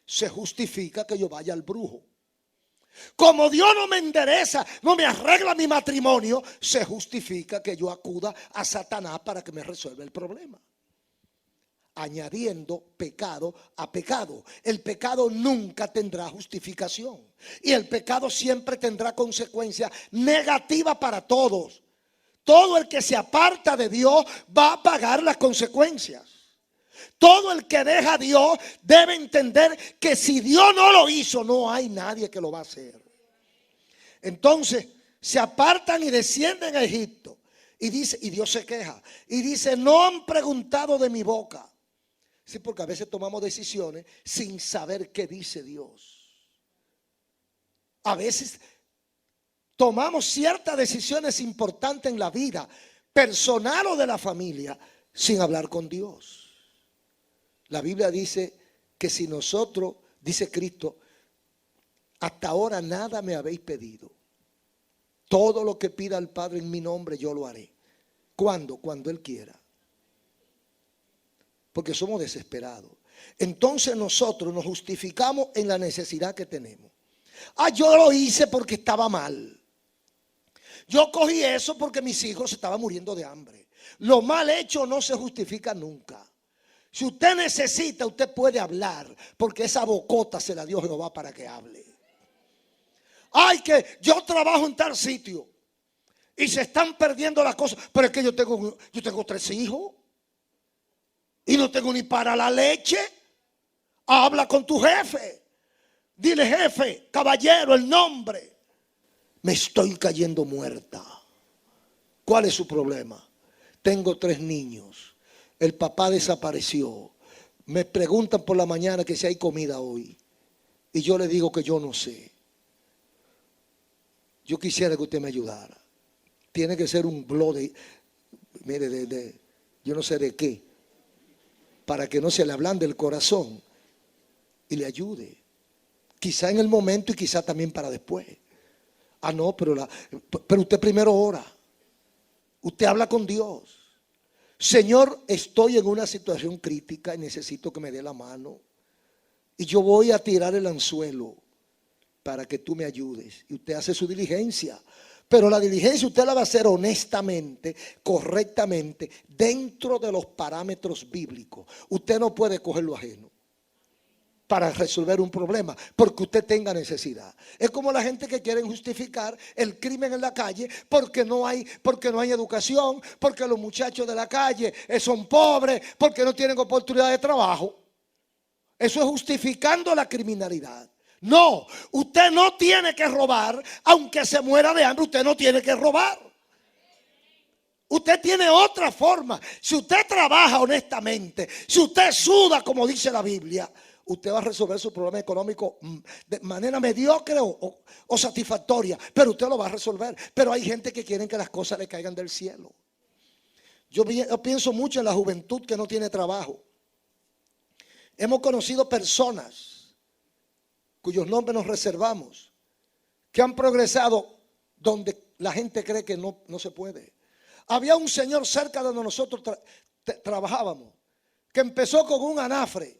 se justifica que yo vaya al brujo. Como Dios no me endereza, no me arregla mi matrimonio, se justifica que yo acuda a Satanás para que me resuelva el problema. Añadiendo pecado a pecado. El pecado nunca tendrá justificación. Y el pecado siempre tendrá consecuencias negativas para todos. Todo el que se aparta de Dios va a pagar las consecuencias. Todo el que deja a Dios debe entender que si Dios no lo hizo, no hay nadie que lo va a hacer. Entonces se apartan y descienden a Egipto. Y dice, y Dios se queja. Y dice, no han preguntado de mi boca. Sí, porque a veces tomamos decisiones sin saber qué dice Dios. A veces tomamos ciertas decisiones importantes en la vida personal o de la familia sin hablar con Dios. La Biblia dice que si nosotros, dice Cristo, hasta ahora nada me habéis pedido. Todo lo que pida al Padre en mi nombre yo lo haré. ¿Cuándo? Cuando Él quiera. Porque somos desesperados. Entonces nosotros nos justificamos en la necesidad que tenemos. Ah, yo lo hice porque estaba mal. Yo cogí eso porque mis hijos estaban muriendo de hambre. Lo mal hecho no se justifica nunca. Si usted necesita, usted puede hablar, porque esa bocota se la dio Jehová para que hable. Ay, que yo trabajo en tal sitio y se están perdiendo las cosas, pero es que yo tengo 3 hijos y no tengo ni para la leche. Habla con tu jefe. Dile, jefe, caballero, el nombre. Me estoy cayendo muerta. ¿Cuál es su problema? Tengo 3 niños. El papá desapareció. Me preguntan por la mañana que si hay comida hoy. Y yo le digo que yo no sé. Yo quisiera que usted me ayudara. Tiene que ser un blog de, mire, yo no sé de qué. Para que no se le ablande el corazón y le ayude. Quizá en el momento y quizá también para después. Ah, no, pero usted primero ora. Usted habla con Dios. Señor, estoy en una situación crítica y necesito que me dé la mano. Y yo voy a tirar el anzuelo para que tú me ayudes. Y usted hace su diligencia. Pero la diligencia usted la va a hacer honestamente, correctamente, dentro de los parámetros bíblicos. Usted no puede coger lo ajeno para resolver un problema, porque usted tenga necesidad. Es como la gente que quiere justificar el crimen en la calle porque no hay educación, porque los muchachos de la calle son pobres, porque no tienen oportunidad de trabajo. Eso es justificando la criminalidad. No, usted no tiene que robar, aunque se muera de hambre, usted no tiene que robar. Usted tiene otra forma. Si usted trabaja honestamente, si usted suda como dice la Biblia, usted va a resolver su problema económico de manera mediocre o satisfactoria, pero usted lo va a resolver. Pero hay gente que quiere que las cosas le caigan del cielo. Yo pienso mucho en la juventud que no tiene trabajo. Hemos conocido personas cuyos nombres nos reservamos, que han progresado donde la gente cree que no se puede. Había un señor cerca de donde nosotros trabajábamos, que empezó con un anafre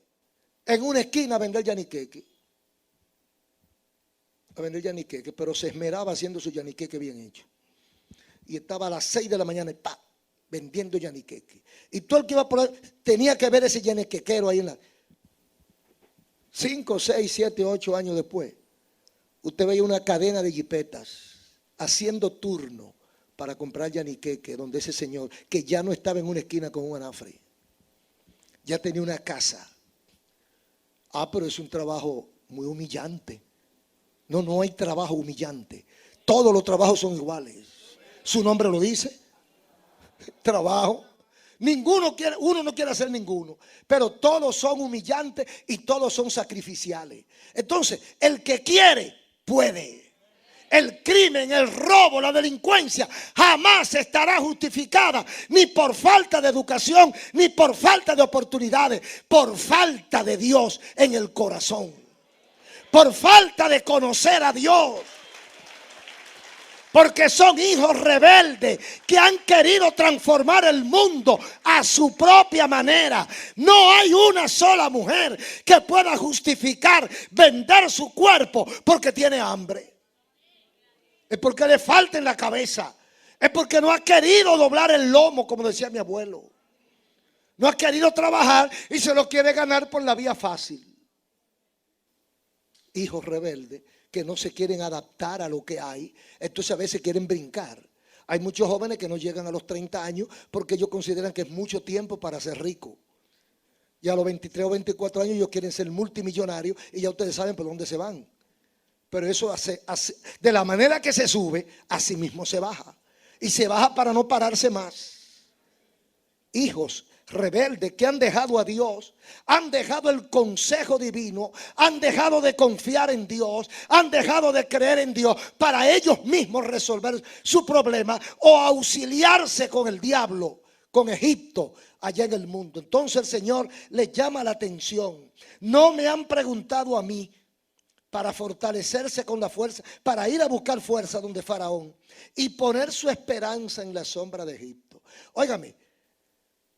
en una esquina a vender yaniqueque. a vender yaniqueque, pero se esmeraba haciendo su yaniqueque bien hecho. Y estaba a las 6 de la mañana y ¡pa! Vendiendo yaniqueque. Y todo el que iba por ahí tenía que ver ese yaniquequero ahí en la 5, 6, 7, 8 años después. Usted veía una cadena de jipetas haciendo turno para comprar yaniqueque, donde ese señor, que ya no estaba en una esquina con un anafre, ya tenía una casa. Pero es un trabajo muy humillante. No, no hay trabajo humillante. Todos los trabajos son iguales. Su nombre lo dice. Trabajo. Uno no quiere hacer ninguno, pero todos son humillantes y todos son sacrificiales. Entonces, el que quiere, puede. El crimen, el robo, la delincuencia jamás estará justificada ni por falta de educación, ni por falta de oportunidades, por falta de Dios en el corazón, por falta de conocer a Dios. Porque son hijos rebeldes que han querido transformar el mundo a su propia manera. No hay una sola mujer que pueda justificar vender su cuerpo porque tiene hambre. Es porque le falta en la cabeza. Es porque no ha querido doblar el lomo, como decía mi abuelo. No ha querido trabajar y se lo quiere ganar por la vía fácil. Hijos rebeldes que no se quieren adaptar a lo que hay, entonces a veces quieren brincar. Hay muchos jóvenes que no llegan a los 30 años porque ellos consideran que es mucho tiempo para ser rico. Ya a los 23 o 24 años ellos quieren ser multimillonarios y ya ustedes saben por dónde se van. Pero eso de la manera que se sube, así mismo se baja. Y se baja para no pararse más. Hijos rebeldes que han dejado a Dios, han dejado el consejo divino, han dejado de confiar en Dios, han dejado de creer en Dios para ellos mismos resolver su problema o auxiliarse con el diablo, con Egipto allá en el mundo. Entonces el Señor les llama la atención. No me han preguntado a mí para fortalecerse con la fuerza, para ir a buscar fuerza donde Faraón y poner su esperanza en la sombra de Egipto. Óigame,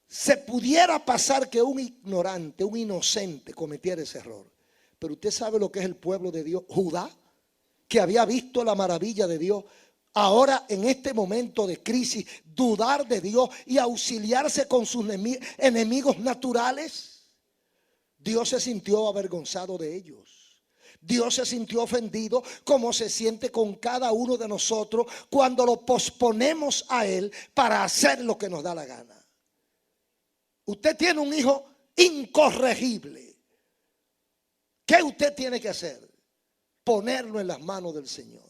se pudiera pasar que un ignorante, un inocente cometiera ese error. Pero usted sabe lo que es el pueblo de Dios, Judá, que había visto la maravilla de Dios. Ahora en este momento de crisis, dudar de Dios y auxiliarse con sus enemigos naturales. Dios se sintió avergonzado de ellos. Dios se sintió ofendido como se siente con cada uno de nosotros cuando lo posponemos a Él para hacer lo que nos da la gana. Usted tiene un hijo incorregible. ¿Qué usted tiene que hacer? Ponerlo en las manos del Señor.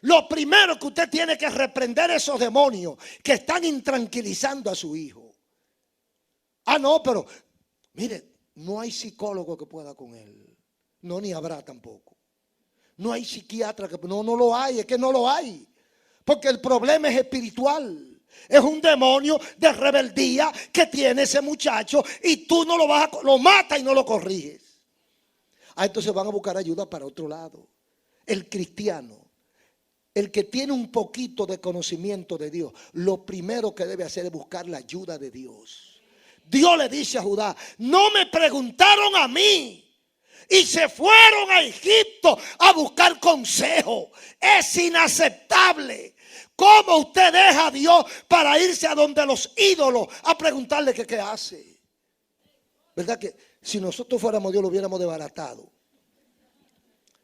Lo primero que usted tiene que reprender esos demonios que están intranquilizando a su hijo. No, pero mire, no hay psicólogo que pueda con él. No, ni habrá tampoco. No hay psiquiatra que no lo hay, es que no lo hay. Porque el problema es espiritual. Es un demonio de rebeldía que tiene ese muchacho y tú no lo matas y no lo corriges. Entonces van a buscar ayuda para otro lado. El cristiano, el que tiene un poquito de conocimiento de Dios, lo primero que debe hacer es buscar la ayuda de Dios. Dios le dice a Judá: no me preguntaron a mí y se fueron a Egipto a buscar consejo. Es inaceptable. ¿Cómo usted deja a Dios para irse a donde los ídolos a preguntarle qué hace? ¿Verdad que si nosotros fuéramos Dios lo hubiéramos desbaratado?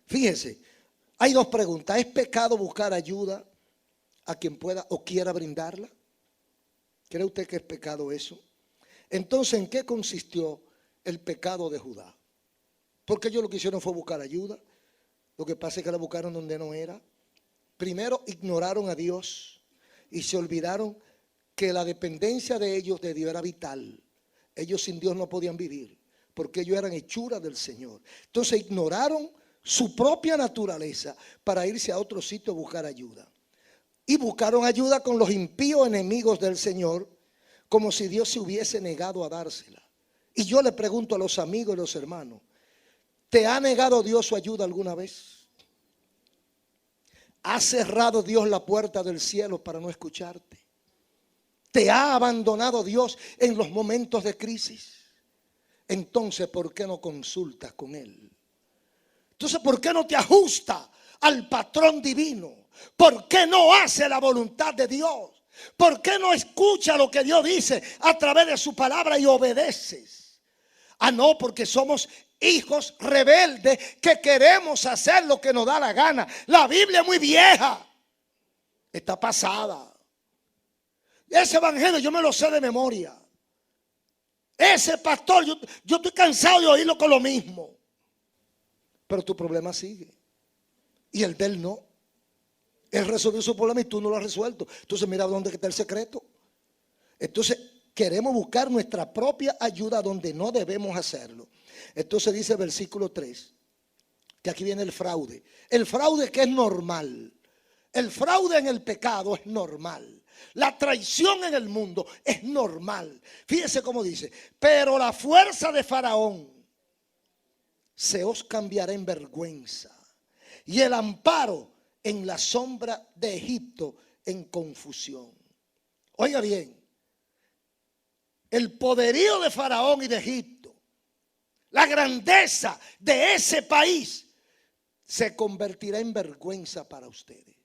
Fíjese, hay dos preguntas. ¿Es pecado buscar ayuda a quien pueda o quiera brindarla? ¿Cree usted que es pecado eso? Entonces, ¿en qué consistió el pecado de Judá? Porque ellos lo que hicieron fue buscar ayuda. Lo que pasa es que la buscaron donde no era. Primero ignoraron a Dios y se olvidaron que la dependencia de ellos de Dios era vital. Ellos sin Dios no podían vivir porque ellos eran hechura del Señor. Entonces ignoraron su propia naturaleza para irse a otro sitio a buscar ayuda. Y buscaron ayuda con los impíos enemigos del Señor, como si Dios se hubiese negado a dársela. Y yo le pregunto a los amigos y los hermanos: ¿te ha negado Dios su ayuda alguna vez? ¿Ha cerrado Dios la puerta del cielo para no escucharte? ¿Te ha abandonado Dios en los momentos de crisis? Entonces, ¿por qué no consultas con Él? Entonces, ¿por qué no te ajustas al patrón divino? ¿Por qué no hace la voluntad de Dios? ¿Por qué no escucha lo que Dios dice a través de su palabra y obedeces? Ah, no, porque somos hijos rebeldes que queremos hacer lo que nos da la gana. La Biblia es muy vieja, está pasada. Ese evangelio yo me lo sé de memoria. Ese pastor, yo estoy cansado de oírlo con lo mismo. Pero tu problema sigue y el de él no. Él resolvió su problema y tú no lo has resuelto. Entonces mira dónde está el secreto. Entonces queremos buscar nuestra propia ayuda donde no debemos hacerlo. Entonces dice el versículo 3, que aquí viene el fraude. El fraude que es normal. El fraude en el pecado es normal. La traición en el mundo es normal. Fíjese cómo dice: pero la fuerza de Faraón se os cambiará en vergüenza, y el amparo en la sombra de Egipto en confusión. Oiga bien, el poderío de Faraón y de Egipto, la grandeza de ese país, se convertirá en vergüenza para ustedes.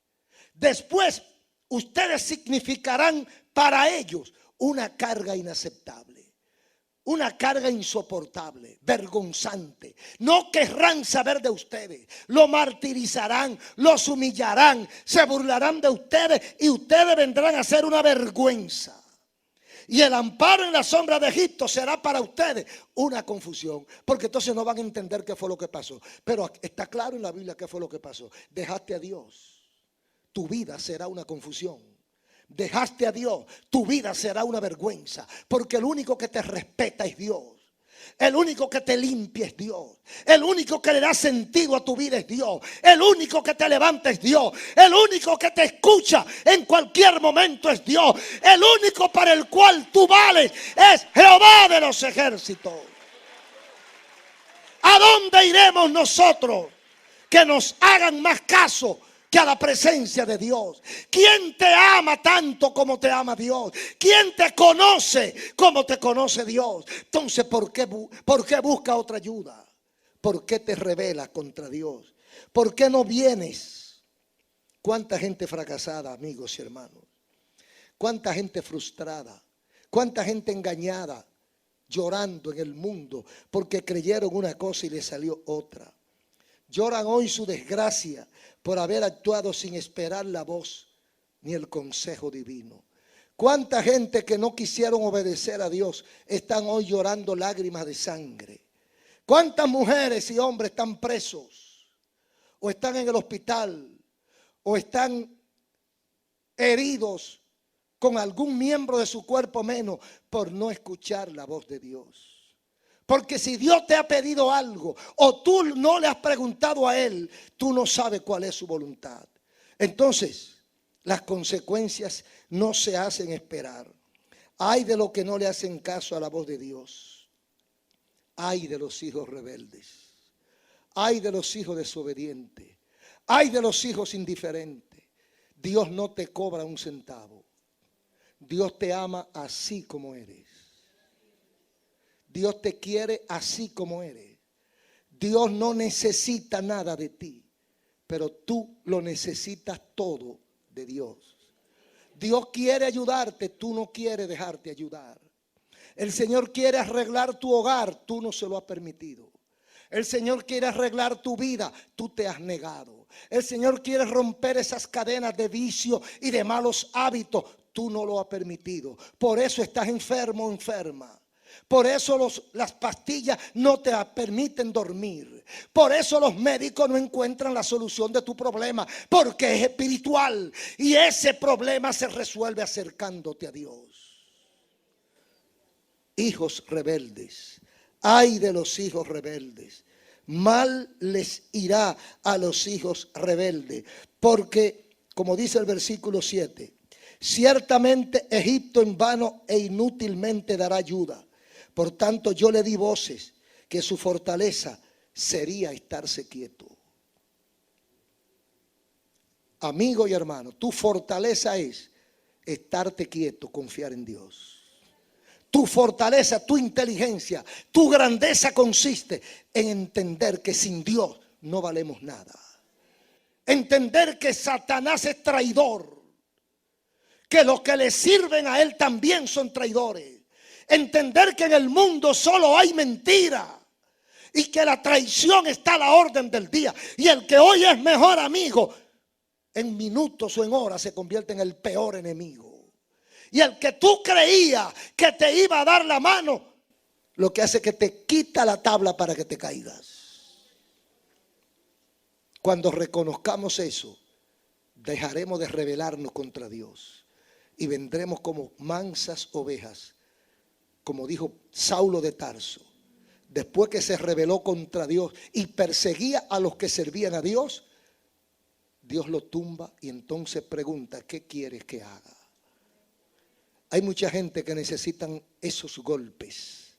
Después, ustedes significarán para ellos una carga inaceptable, una carga insoportable, vergonzante. No querrán saber de ustedes, lo martirizarán, los humillarán, se burlarán de ustedes y ustedes vendrán a ser una vergüenza. Y el amparo en la sombra de Egipto será para ustedes una confusión, porque entonces no van a entender qué fue lo que pasó. Pero está claro en la Biblia qué fue lo que pasó. Dejaste a Dios, tu vida será una confusión. Dejaste a Dios, tu vida será una vergüenza, porque el único que te respeta es Dios. El único que te limpia es Dios. El único que le da sentido a tu vida es Dios. El único que te levanta es Dios. El único que te escucha en cualquier momento es Dios. El único para el cual tú vales es Jehová de los ejércitos. ¿A dónde iremos nosotros que nos hagan más caso que a la presencia de Dios? ¿Quién te ama tanto como te ama Dios? ¿Quién te conoce como te conoce Dios? Entonces, ¿por qué busca otra ayuda? ¿Por qué te rebelas contra Dios? ¿Por qué no vienes? ¿Cuánta gente fracasada, amigos y hermanos? ¿Cuánta gente frustrada? ¿Cuánta gente engañada, llorando en el mundo porque creyeron una cosa y le salió otra? Lloran hoy su desgracia por haber actuado sin esperar la voz ni el consejo divino. ¿Cuánta gente que no quisieron obedecer a Dios están hoy llorando lágrimas de sangre? ¿Cuántas mujeres y hombres están presos o están en el hospital o están heridos con algún miembro de su cuerpo menos por no escuchar la voz de Dios? Porque si Dios te ha pedido algo o tú no le has preguntado a Él, tú no sabes cuál es su voluntad. Entonces, las consecuencias no se hacen esperar. Ay de los que no le hacen caso a la voz de Dios. Ay de los hijos rebeldes. Ay de los hijos desobedientes. Ay de los hijos indiferentes. Dios no te cobra un centavo. Dios te ama así como eres. Dios te quiere así como eres. Dios no necesita nada de ti, pero tú lo necesitas todo de Dios. Dios quiere ayudarte, tú no quieres dejarte ayudar. El Señor quiere arreglar tu hogar, tú no se lo has permitido. El Señor quiere arreglar tu vida, tú te has negado. El Señor quiere romper esas cadenas de vicio y de malos hábitos, tú no lo has permitido. Por eso estás enfermo o enferma. Por eso las pastillas no te permiten dormir. Por eso los médicos no encuentran la solución de tu problema, porque es espiritual y ese problema se resuelve acercándote a Dios. Hijos rebeldes, ay de los hijos rebeldes, mal les irá a los hijos rebeldes, porque como dice el versículo 7, ciertamente Egipto en vano e inútilmente dará ayuda. Por tanto, yo le di voces que su fortaleza sería estarse quieto. Amigo y hermano, tu fortaleza es estarte quieto, confiar en Dios. Tu fortaleza, tu inteligencia, tu grandeza consiste en entender que sin Dios no valemos nada. Entender que Satanás es traidor, que los que le sirven a él también son traidores. Entender que en el mundo solo hay mentira y que la traición está a la orden del día. Y el que hoy es mejor amigo, en minutos o en horas se convierte en el peor enemigo. Y el que tú creías que te iba a dar la mano, lo que hace es que te quita la tabla para que te caigas. Cuando reconozcamos eso, dejaremos de rebelarnos contra Dios y vendremos como mansas ovejas, como dijo Saulo de Tarso. Después que se rebeló contra Dios y perseguía a los que servían a Dios, Dios lo tumba y entonces pregunta: ¿qué quieres que haga? Hay mucha gente que necesitan esos golpes.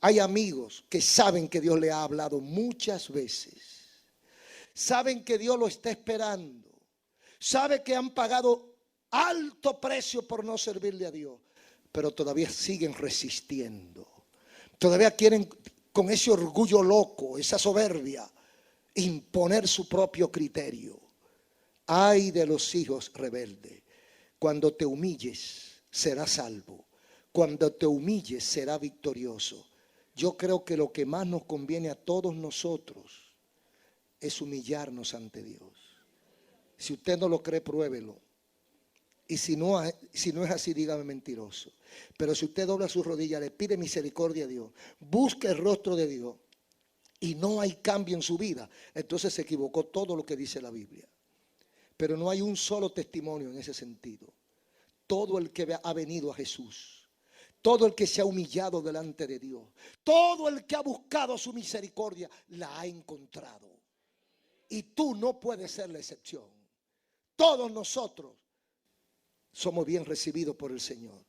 Hay amigos que saben que Dios le ha hablado muchas veces. Saben que Dios lo está esperando. Saben que han pagado alto precio por no servirle a Dios, pero todavía siguen resistiendo. Todavía quieren, con ese orgullo loco, esa soberbia, imponer su propio criterio. Ay de los hijos rebeldes. Cuando te humilles, serás salvo. Cuando te humilles, serás victorioso. Yo creo que lo que más nos conviene a todos nosotros es humillarnos ante Dios. Si usted no lo cree, pruébelo. Y si no es así, dígame mentiroso. Pero si usted dobla sus rodillas, le pide misericordia a Dios, busque el rostro de Dios y no hay cambio en su vida, entonces se equivocó todo lo que dice la Biblia. Pero no hay un solo testimonio en ese sentido. Todo el que ha venido a Jesús, todo el que se ha humillado delante de Dios, todo el que ha buscado su misericordia, la ha encontrado. Y tú no puedes ser la excepción. Todos nosotros somos bien recibidos por el Señor.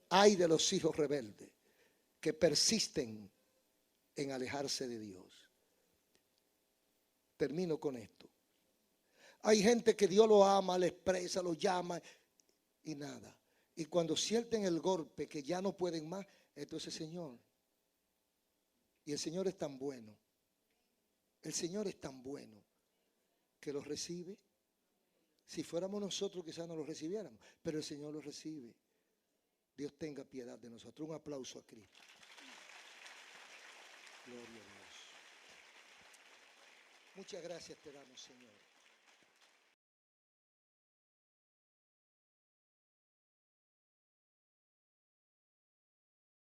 Ay de los hijos rebeldes que persisten en alejarse de Dios. Termino con esto. Hay gente que Dios lo ama, le expresa, lo llama y nada. Y cuando sienten el golpe que ya no pueden más, entonces Señor. Y el Señor es tan bueno. El Señor es tan bueno que los recibe. Si fuéramos nosotros quizás no los recibiéramos, pero el Señor los recibe. Dios tenga piedad de nosotros. Un aplauso a Cristo. Gloria a Dios. Muchas gracias te damos, Señor.